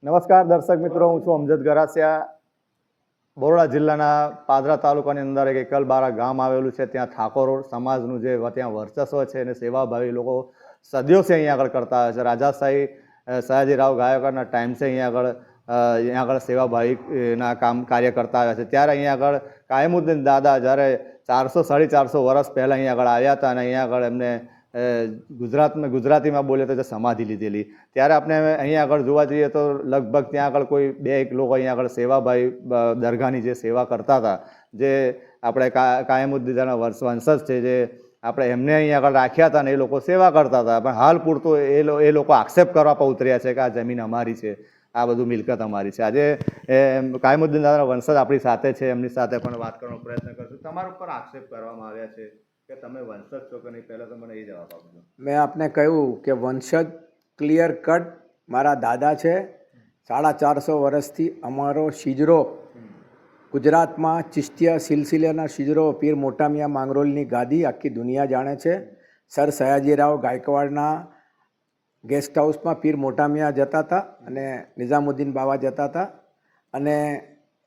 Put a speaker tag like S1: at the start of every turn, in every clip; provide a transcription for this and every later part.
S1: નમસ્કાર દર્શક મિત્રો, હું છું અમજદ ગરાસિયા. બરોડા જિલ્લાના પાદરા તાલુકાની અંદર એક એકલબારા ગામ આવેલું છે. ત્યાં ઠાકોર સમાજનું જે ત્યાં વર્ચસ્વ છે અને સેવાભાવી લોકો સદીઓથી અહીંયા આગળ કરતા આવે છે. રાજાશાહી સયાજીરાવ ગાયકવાડના ટાઈમથી અહીંયા આગળ સેવાભાવીના કાર્ય કરતા આવ્યા છે. ત્યારે અહીંયા આગળ કાયમુદ્દીન દાદા જ્યારે 400-450 વર્ષ પહેલાં અહીંયા આગળ આવ્યા હતા અને અહીંયા આગળ એમને ગુજરાતીમાં બોલે તો સમાધિ લીધેલી. ત્યારે આપણે અહીંયા આગળ જોવા જઈએ તો લગભગ ત્યાં આગળ કોઈ 2 લોકો અહીંયા આગળ સેવાભાવી દરગાહની જે સેવા કરતા હતા, જે આપણે કાયમુદ્દીનના વંશજ છે, જે આપણે એમને અહીંયા આગળ રાખ્યા હતા ને એ લોકો સેવા કરતા હતા. પણ હાલ પૂરતું એ લોકો આક્ષેપ કરવા પર ઉતર્યા છે કે આ જમીન અમારી છે, આ બધું મિલકત અમારી છે. આજે કાયમુદ્દીન દાદાના વંશજ આપણી સાથે છે, એમની સાથે પણ વાત કરવાનો પ્રયત્ન કરશું. તમારા ઉપર આક્ષેપ કરવામાં આવ્યા છે કે તમે વંશજ છો કે નહીં, પહેલાં તો મને એ જવાબ આપજો.
S2: મેં આપને કહ્યું કે વંશજ ક્લિયર કટ મારા દાદા છે. 450 વર્ષથી અમારો શિજરો ગુજરાતમાં ચિશ્તિયા સિલસિલાના શિજરો પીર મોટા મિયાં માંગરોલની ગાદી આખી દુનિયા જાણે છે. સર સયાજીરાવ ગાયકવાડના ગેસ્ટ હાઉસમાં પીર મોટા મિયાં જતા હતા અને નિઝામુદ્દીન બાવા જતા હતા. અને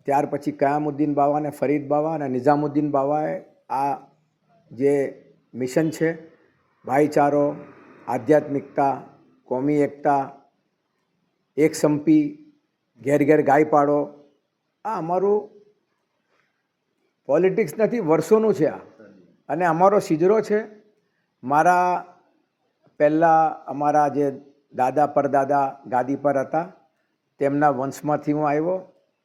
S2: ત્યાર પછી કયામુદ્દીન બાવા અને ફરીદ બાવા અને નિઝામુદ્દીન બાવાએ આ જે મિશન છે, ભાઈચારો, આધ્યાત્મિકતા, કોમી એકતા, એક સંપી, ઘેર ઘેર ગાય પાડો, આ અમારું પોલિટિક્સ નથી, વર્ષોનું છે આ. અને અમારો શિજરો છે. મારા પહેલાં અમારા જે દાદા પરદાદા ગાદી પર હતા તેમના વંશમાંથી હું આવ્યો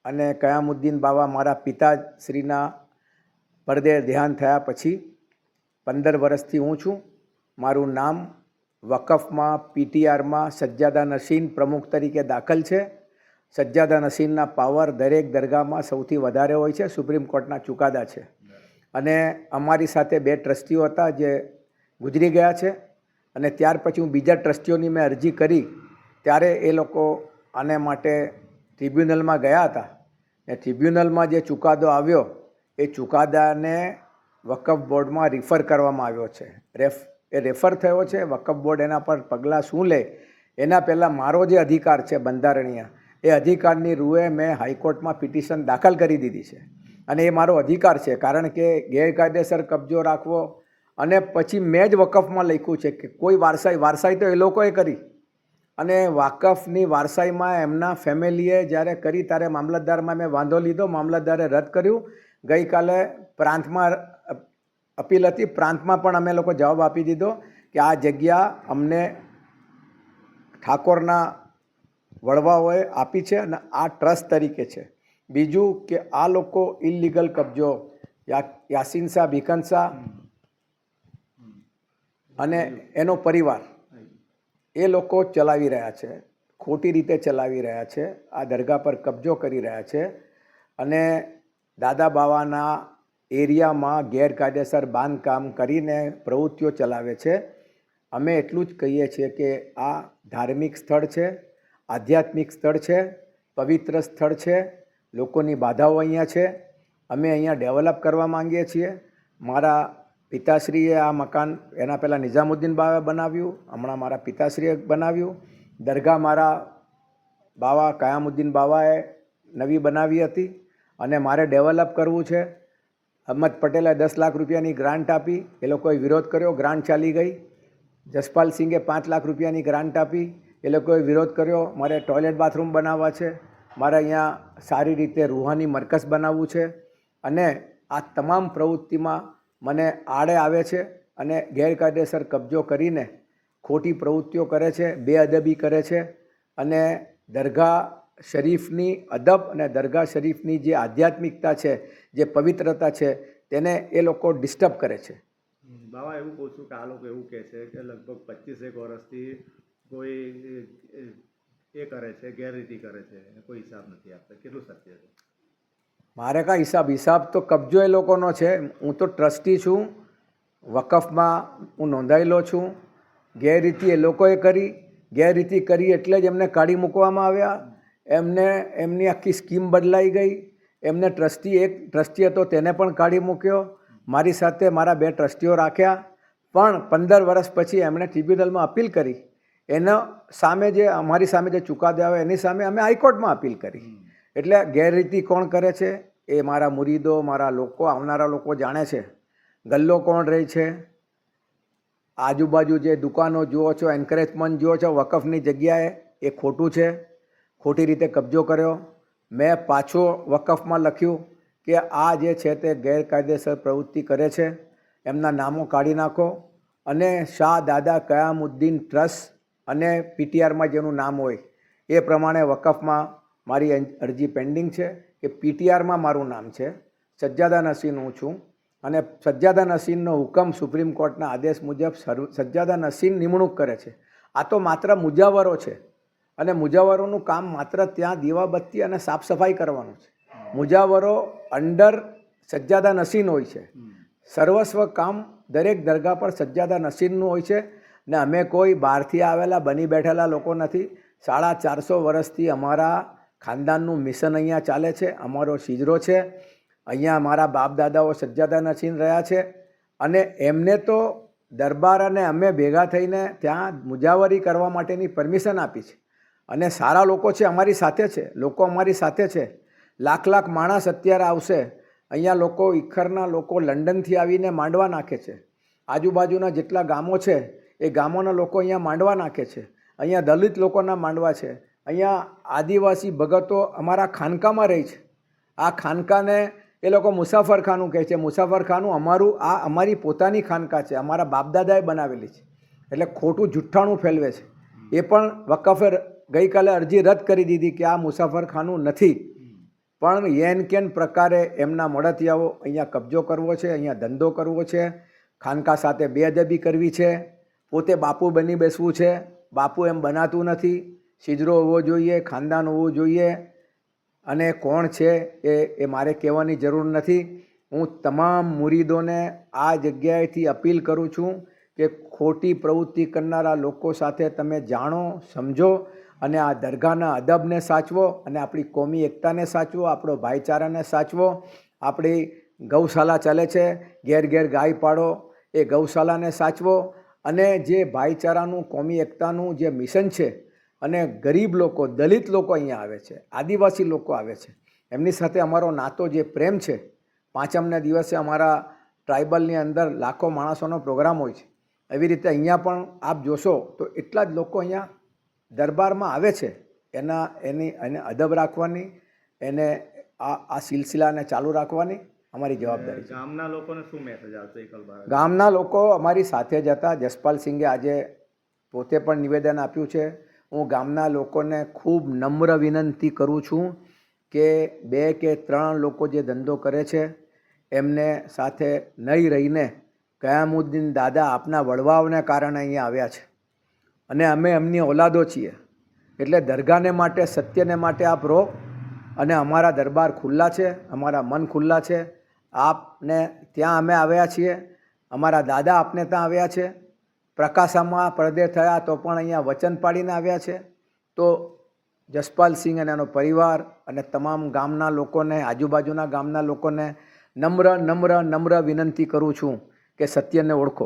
S2: અને કયામુદ્દીન બાવા મારા પિતાશ્રીના પડદે ધ્યાન થયા પછી 15 વર્ષથી હું છું. મારું નામ વકફમાં પીટીઆરમાં સજ્જાદા નશીન પ્રમુખ તરીકે દાખલ છે. સજ્જાદા નશીનના પાવર દરેક દરગાહમાં સૌથી વધારે હોય છે. સુપ્રીમ કોર્ટના ચુકાદા છે. અને અમારી સાથે 2 ટ્રસ્ટીઓ હતા જે ગુજરી ગયા છે. અને ત્યાર પછી હું બીજા ટ્રસ્ટીઓની મેં અરજી કરી ત્યારે એ લોકો આને માટે ટ્રિબ્યુનલમાં ગયા હતા. ને ટ્રિબ્યુનલમાં જે ચુકાદો આવ્યો એ ચુકાદાને વકફ બોર્ડમાં રિફર કરવામાં આવ્યો છે. એ રેફર થયો છે. વકફ બોર્ડ એના પર પગલાં શું લે એના પહેલાં મારો જે અધિકાર છે બંધારણીય, એ અધિકારની રૂએ મેં હાઈકોર્ટમાં પિટિશન દાખલ કરી દીધી છે. અને એ મારો અધિકાર છે, કારણ કે ગેરકાયદેસર કબજો રાખવો. અને પછી મેં જ વકફમાં લખ્યું છે કે કોઈ વારસાઈ તો એ લોકોએ કરી, અને વાકફની વારસાઈમાં એમના ફેમિલીએ જ્યારે કરી ત્યારે મામલતદારમાં મેં વાંધો લીધો, મામલતદારે રદ કર્યું. ગઈકાલે પ્રાંતમાં અપીલ હતી, પ્રાંતમાં પણ અમે લોકો જવાબ આપી દીધો કે આ જગ્યા અમને ઠાકોરના વડવાઓએ આપી છે અને આ ટ્રસ્ટ તરીકે છે. બીજું કે આ લોકો ઇલીગલ કબજો યાસીન શાહ, ભીખન શાહ અને એનો પરિવાર એ લોકો ચલાવી રહ્યા છે, ખોટી રીતે ચલાવી રહ્યા છે. આ દરગાહ પર કબજો કરી રહ્યા છે અને દાદા બાવાના એરિયામાં ગેરકાયદેસર બાંધકામ કરીને પ્રવૃત્તિઓ ચલાવે છે. અમે એટલું જ કહીએ છીએ કે આ ધાર્મિક સ્થળ છે, આધ્યાત્મિક સ્થળ છે, પવિત્ર સ્થળ છે. લોકોની બાધાઓ અહીંયા છે. અમે અહીંયા ડેવલપ કરવા માંગીએ છીએ. મારા પિતાશ્રીએ આ મકાન એના પહેલાં નિઝામુદ્દીન બાવાએ બનાવ્યું, હમણાં મારા પિતાશ્રીએ બનાવ્યું. દરગાહ મારા બાવા કયામુદ્દીન બાવાએ નવી બનાવી હતી અને મારે ડેવલપ કરવું છે. અહમદ પટેલે 10 લાખ રૂપિયાની ગ્રાન્ટ આપી, એ લોકોએ વિરોધ કર્યો, ગ્રાન્ટ ચાલી ગઈ. જસપાલ સિંઘે 5 લાખ રૂપિયાની ગ્રાન્ટ આપી, એ લોકોએ વિરોધ કર્યો. મારે ટોયલેટ બાથરૂમ બનાવવા છે, મારે અહીંયા સારી રીતે રૂહાની મરકઝ બનાવવું છે. અને આ તમામ પ્રવૃત્તિમાં મને આડે આવે છે અને ગેરકાયદેસર કબજો કરીને ખોટી પ્રવૃત્તિઓ કરે છે, બેઅદબી કરે છે. અને દરગાહ શરીફની અદબ અને દરગાહ શરીફની જે આધ્યાત્મિકતા છે, જે પવિત્રતા છે, તેને એ લોકો ડિસ્ટર્બ કરે છે.
S1: બાવા, એવું કહું છું કે આ લોકો એવું કહે છે કે લગભગ 25 વર્ષથી કોઈ એ કરે છે, ગેરરીતિ કરે છે, કોઈ હિસાબ નથી આપતા. કેટલું સત્ય છે?
S2: મારે કાંઈ હિસાબ તો કબજો એ લોકોનો છે. હું તો ટ્રસ્ટી છું, વકફમાં હું નોંધાયેલો છું. ગેરરીતિ એ લોકોએ કરી, ગેરરીતિ કરી એટલે જ એમને કાઢી મૂકવામાં આવ્યા. એમની આખી સ્કીમ બદલાઈ ગઈ. એમને એક ટ્રસ્ટી હતો તેને પણ કાઢી મૂક્યો. મારી સાથે મારા 2 ટ્રસ્ટીઓ રાખ્યા, પણ 15 વર્ષ પછી એમણે ટ્રિબ્યુનલમાં અપીલ કરી. એના સામે જે અમારી સામે જે ચુકાદો આવે એની સામે અમે હાઈકોર્ટમાં અપીલ કરી. એટલે ગેરરીતિ કોણ કરે છે એ મારા મુરીદો, મારા લોકો, આવનારા લોકો જાણે છે. ગલ્લો કોણ રહે છે, આજુબાજુ જે દુકાનો જુઓ છો, એન્કરેજમેન્ટ જુઓ છો વકફની જગ્યાએ, એ ખોટું છે. ખોટી રીતે કબજો કર્યો. મેં પાછો વકફમાં લખ્યું કે આ જે છે તે ગેરકાયદેસર પ્રવૃત્તિ કરે છે, એમના નામો કાઢી નાખો. અને શાહ દાદા કયામુદ્દીન ટ્રસ્ટ અને પીટીઆરમાં જેનું નામ હોય એ પ્રમાણે વકફમાં મારી અરજી પેન્ડિંગ છે કે પીટીઆરમાં મારું નામ છે. સજ્જાદા નસીન હું છું અને સજ્જાદા નસીનનો હુકમ સુપ્રીમ કોર્ટના આદેશ મુજબ સજ્જાદા નસીન નિમણૂક કરે છે. આ તો માત્ર મુજાવરો છે અને મુજાવરોનું કામ માત્ર ત્યાં દીવાબત્તી અને સાફ સફાઈ કરવાનું છે. મુજાવરો અંડર સજ્જાદા નસીન હોય છે. સર્વસ્વ કામ દરેક દરગાહ પર સજ્જાદા નસીનનું હોય છે. ને અમે કોઈ બહારથી આવેલા બની બેઠેલા લોકો નથી. 450 વર્ષથી અમારા ખાનદાનનું મિશન અહીંયા ચાલે છે. અમારો શીજરો છે. અહીંયા અમારા બાપ દાદાઓ સજ્જાદા નસીન રહ્યા છે અને એમને તો દરબાર અને અમે ભેગા થઈને ત્યાં મુજાવરી કરવા માટેની પરમિશન આપી છે. અને સારા લોકો છે, અમારી સાથે છે, લોકો અમારી સાથે છે. લાખ માણસ અત્યારે આવશે. અહીંયા લોકો ઈખરના લોકો લંડનથી આવીને માંડવા નાખે છે. આજુબાજુના જેટલા ગામો છે એ ગામોના લોકો અહીંયા માંડવા નાખે છે. અહીંયા દલિત લોકોના માંડવા છે. અહીંયા આદિવાસી ભગતો અમારા ખાનકામાં રહી છે. આ ખાનકાને એ લોકો મુસાફરખાનું કહે છે. મુસાફરખાનું અમારી પોતાની ખાનકા છે, અમારા બાપદાદાએ બનાવેલી છે. એટલે ખોટું જુઠ્ઠાણું ફેલવે છે. એ પણ વકફે ગઈકાલે અરજી રદ કરી દીધી કે આ મુસાફરખાનું નથી. પણ યેન કેન પ્રકારે એમના મળતિયાઓ અહીંયા કબજો કરવો છે, અહીંયા ધંધો કરવો છે, ખાનકા સાથે બેઅદબી કરવી છે, પોતે બાપુ બની બેસવું છે. બાપુ એમ બનાતું નથી. શીજરો હોવો જોઈએ, ખાનદાન હોવું જોઈએ. અને કોણ છે એ મારે કહેવાની જરૂર નથી. હું તમામ મુરીદોને આ જગ્યાએથી અપીલ કરું છું કે ખોટી પ્રવૃત્તિ કરનારા લોકો સાથે તમે જાણો, સમજો અને આ દરગાહના અદબને સાચવો અને આપણી કોમી એકતાને સાચવો, આપણો ભાઈચારાને સાચવો. આપણી ગૌશાલા ચાલે છે, ઘેર ઘેર ગાય પાડો, એ ગૌશાલાને સાચવો. અને જે ભાઈચારાનું, કોમી એકતાનું જે મિશન છે અને ગરીબ લોકો, દલિત લોકો અહીંયા આવે છે, આદિવાસી લોકો આવે છે, એમની સાથે અમારો નાતો જે પ્રેમ છે. પાંચમને દિવસે અમારા ટ્રાઇબલની અંદર લાખો માણસોનો પ્રોગ્રામ હોય છે. એવી રીતે અહીંયા પણ આપ જોશો તો એટલા જ લોકો અહીંયા દરબારમાં આવે છે. એને અદબ રાખવાની, એને આ સિલસિલાને ચાલુ રાખવાની અમારી જવાબદારી છે.
S1: ગામના લોકોને શું મેસેજ આવશે ઇકબાલભાઈ?
S2: ગામના લોકો અમારી સાથે જ હતા. જસપાલ સિંઘે આજે પોતે પણ નિવેદન આપ્યું છે. હું ગામના લોકોને ખૂબ નમ્ર વિનંતી કરું છું કે 2 કે 3 લોકો જે ધંધો કરે છે એમને સાથે નહીં રહીને કયામુદ્દીન દાદા આપના વડવાઓને કારણે અહીંયા આવ્યા છે અને અમે એમની ઓલાદો છીએ. એટલે દરગાહને માટે, સત્યને માટે આપ રહો. અને અમારા દરબાર ખુલ્લા છે, અમારા મન ખુલ્લા છે. આપને ત્યાં અમે આવ્યા છીએ, અમારા દાદા આપને ત્યાં આવ્યા છે. પ્રકાશામાં પડદે થયા તો પણ અહીંયા વચન પાડીને આવ્યા છે. તો જસપાલ સિંહ અને એનો પરિવાર અને તમામ ગામના લોકોને, આજુબાજુના ગામના લોકોને નમ્ર વિનંતી કરું છું કે સત્યને ઓળખો.